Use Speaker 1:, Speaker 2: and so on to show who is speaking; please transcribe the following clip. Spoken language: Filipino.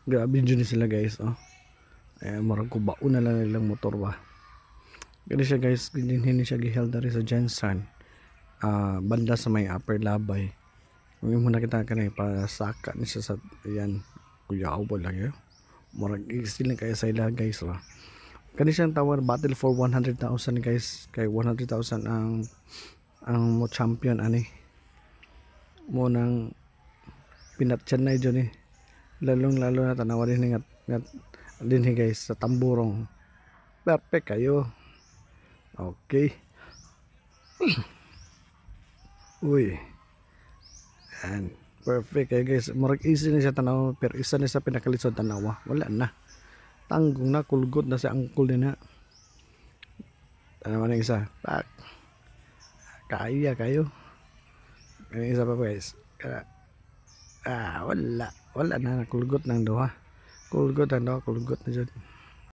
Speaker 1: Grabe dyan sila guys, oh. Marag kubaon na lang nilang motor ba. Gani siya guys, hindi siya giheld dari sa Jensen. Banda sa may upper labay. Kung mo nakita ka na pasaka ni siya sa yan. Kuya ako lang yun. Marag still na kaya sa ila guys ba. Kani siyang tower battle for 100,000 guys. Kay 100,000 ang mo champion ani. Mo nang pinatyan na dyan eh. Lalong lalo na tanawa din nga din guys sa tamburong. Perfect kayo. Okay. Uy. And perfect kayo guys. Murag easy na siya tanawa pero isa na sa pinakalisod tanawa. Wala na. Tanggong na kulgot na si angkol din na. Tanawa na isa. Pak. Kaya kayo. Ano isa pa guys. Wala na kulgot ng duha. Kulgot na dyan.